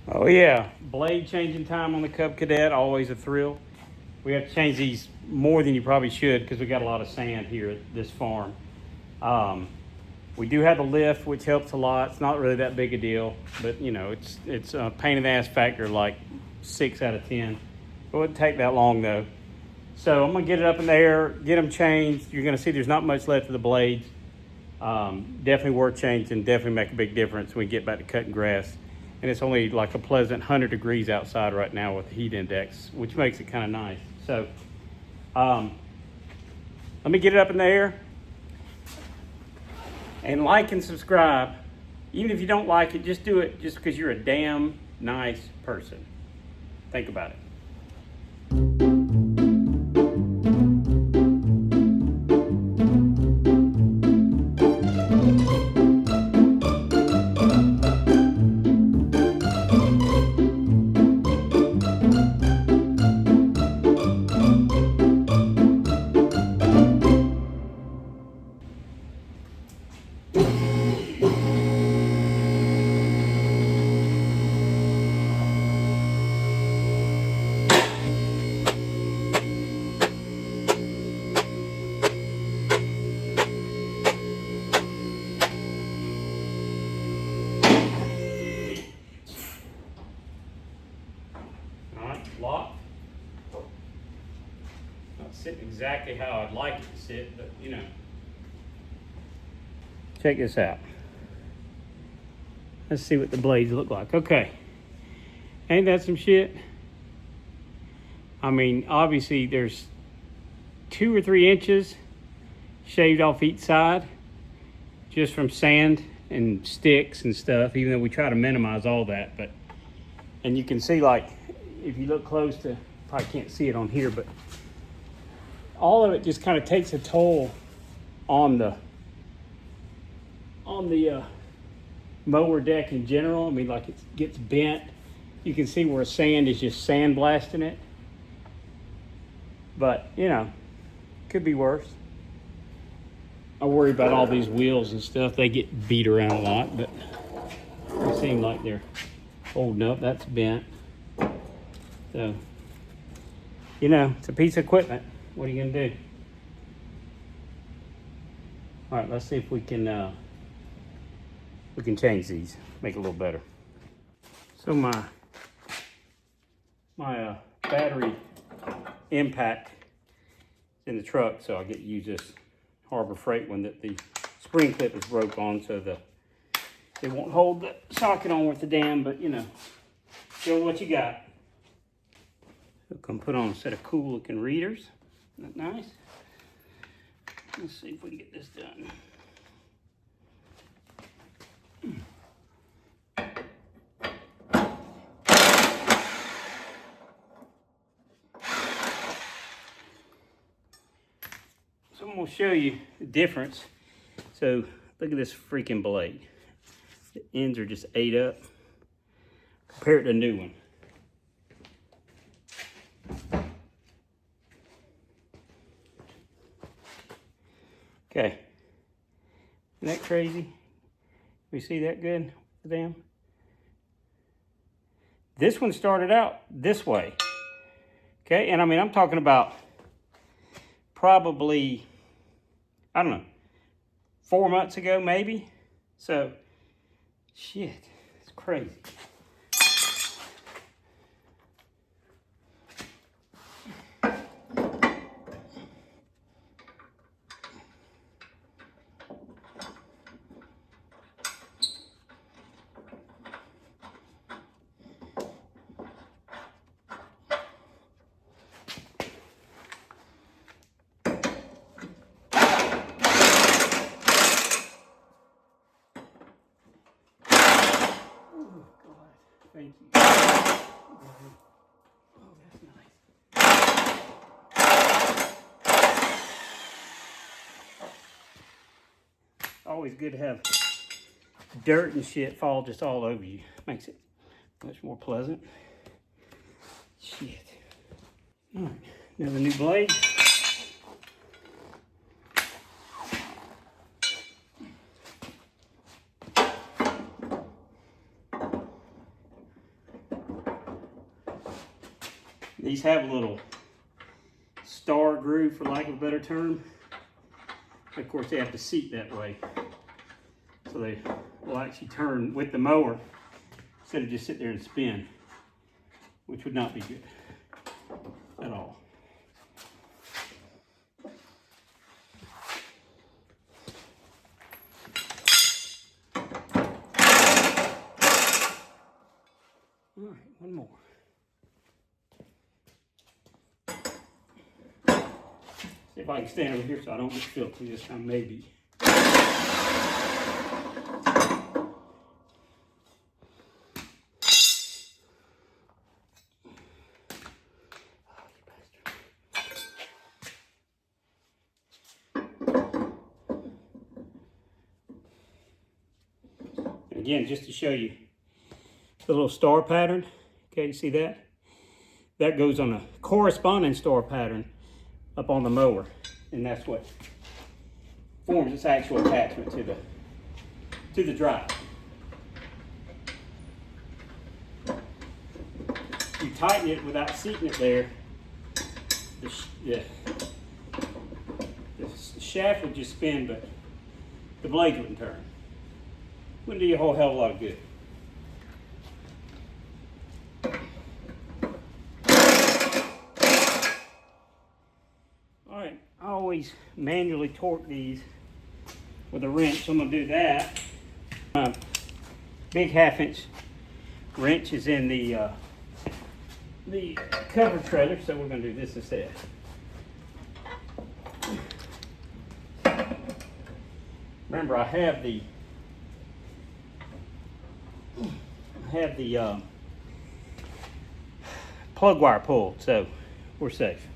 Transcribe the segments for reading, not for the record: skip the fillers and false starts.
Oh yeah, blade changing time on the Cub Cadet, always a thrill. We have to change these more than you probably should because we got a lot of sand here at this farm. Um, we do have the lift, which helps a lot. It's not really that big a deal, but you know, it's a pain in the ass factor like 6 out of 10. It wouldn't take that long though. So I'm gonna get it up in the air, get them changed. You're gonna see there's not much left of the blades. Definitely worth changing, definitely make a big difference when we get back to cutting grass. And it's only like a pleasant 100 degrees outside right now with the heat index, which makes it kind of nice. So let me get it up in the air. And like and subscribe. Even if you don't like it, just do it just because you're a damn nice person. Think about it. Locked. Not sitting exactly how I'd like it to sit, but you know. Check this out. Let's see what the blades look like. Okay. Ain't that some shit? I mean, obviously there's 2 or 3 inches shaved off each side just from sand and sticks and stuff, even though we try to minimize all that. But and you can see, like, if you look close to, probably can't see it on here, but all of it just kind of takes a toll on the mower deck in general. I mean, like, it gets bent. You can see where sand is just sandblasting it. But, you know, could be worse. I worry about all these wheels and stuff. They get beat around a lot, but they seem like they're holding up. That's bent. So, you know, it's a piece of equipment. What are you gonna do? All right, let's see if we can change these, make it a little better. So my battery impact is in the truck, so I get to use this Harbor Freight one that the spring clip is broke on, so it won't hold the socket on with the dam, but you know, show what you got. So come put on a set of cool looking readers. Isn't that nice? Let's see if we can get this done. So I'm gonna show you the difference. So look at this freaking blade. The ends are just ate up. Compare it to a new one. Okay, isn't that crazy? We see that good for them? This one started out this way. Okay, and I mean, I'm talking about probably, I don't know, 4 months ago maybe. So, shit, it's crazy. Thank you. Oh, that's nice. Always good to have dirt and shit fall just all over you. Makes it much more pleasant. Shit. All right, another new blade. These have a little star groove, for lack of a better term. Of course, they have to seat that way. So they will actually turn with the mower instead of just sit there and spin, which would not be good at all. All right, one more. See if I can stand over here so I don't get filthy this time, maybe. And again, just to show you the little star pattern, okay, you see that? That goes on a corresponding star pattern up on the mower, and that's what forms its actual attachment to the drive. You tighten it without seating it there, the shaft would just spin, but the blades wouldn't turn. Wouldn't do you a whole hell of a lot of good. Alright, I always manually torque these with a wrench, so I'm going to do that. Big 1/2-inch wrench is in the cover trailer, so we're going to do this instead. Remember, I have the plug wire pulled, so we're safe.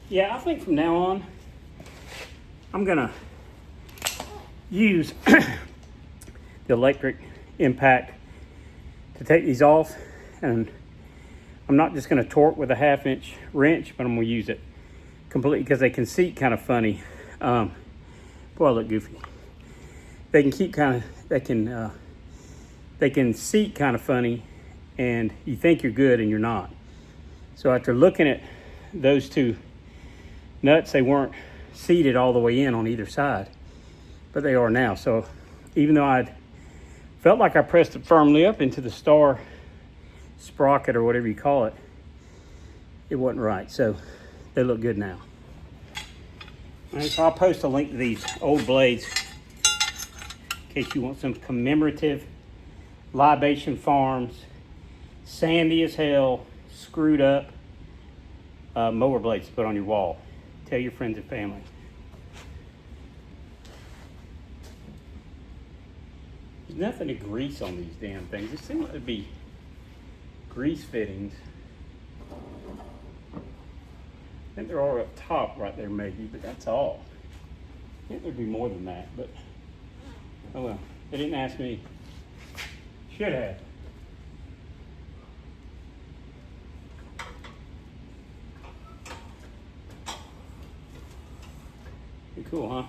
Yeah, I think from now on, I'm gonna use the electric impact to take these off, and I'm not just gonna torque with a 1/2-inch wrench, but I'm gonna use it completely because they can seat kind of funny. Boy, I look goofy. They can keep kind of, they can seat kind of funny, and you think you're good and you're not. So after looking at those two nuts, they weren't seated all the way in on either side, but they are now. So even though I felt like I pressed it firmly up into the star sprocket or whatever you call it, it wasn't right. So they look good now. All right, so I'll post a link to these old blades in case you want some commemorative Libation Farms, sandy as hell, screwed up mower blades to put on your wall. Tell your friends and family. There's nothing to grease on these damn things. It seems like to be grease fittings. I think they're all up top right there maybe, but that's all. I think there'd be more than that, but oh well. They didn't ask me. Should have. Pretty cool, huh?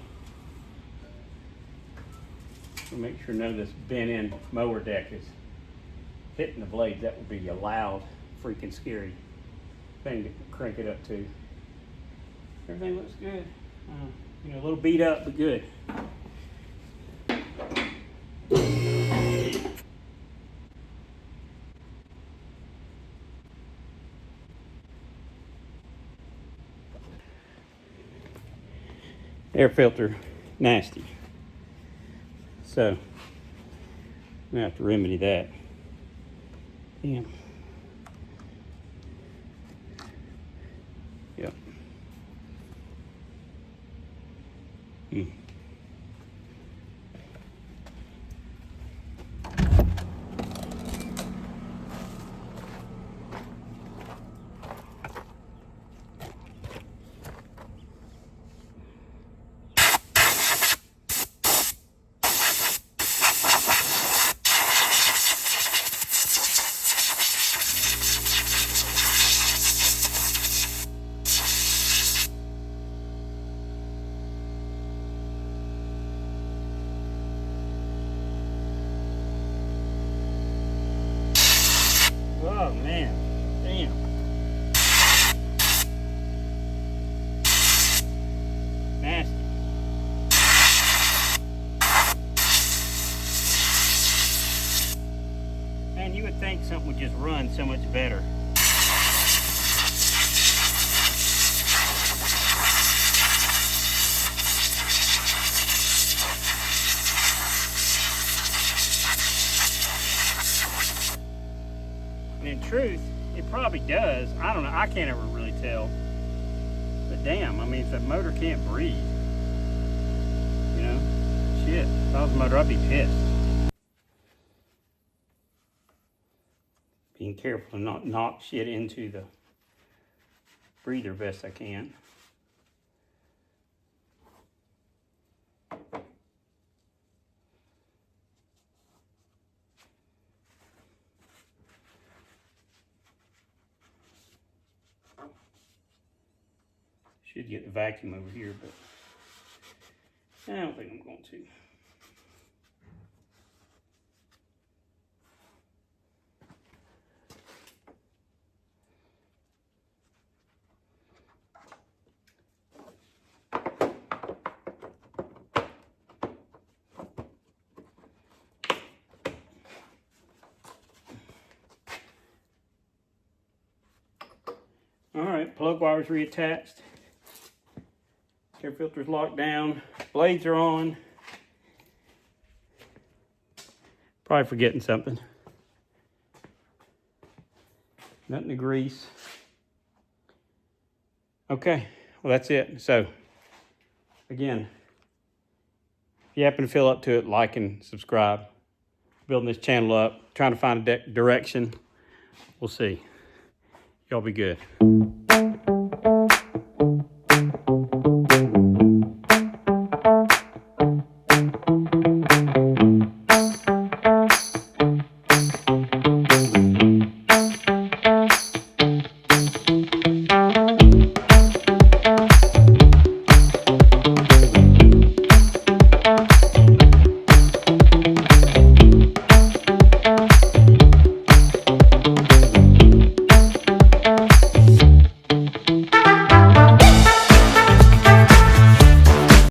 We'll make sure none of this bent-in mower deck is hitting the blades. That would be a loud, freaking scary thing to crank it up to. Everything looks good. You know, a little beat up, but good. Air filter, nasty. So, I'm gonna have to remedy that. Damn. Yep. just run so much better. And in truth, it probably does. I don't know, I can't ever really tell. But damn, I mean, if the motor can't breathe, you know, shit, if I was a motor, I'd be pissed. Being careful to not knock shit into the breather best I can. Should get the vacuum over here, but I don't think I'm going to. All right, plug wire's reattached. Air filter's locked down. Blades are on. Probably forgetting something. Nothing to grease. Okay, well that's it. So, again, if you happen to feel up to it, like and subscribe. Building this channel up, trying to find a direction. We'll see. Y'all be good.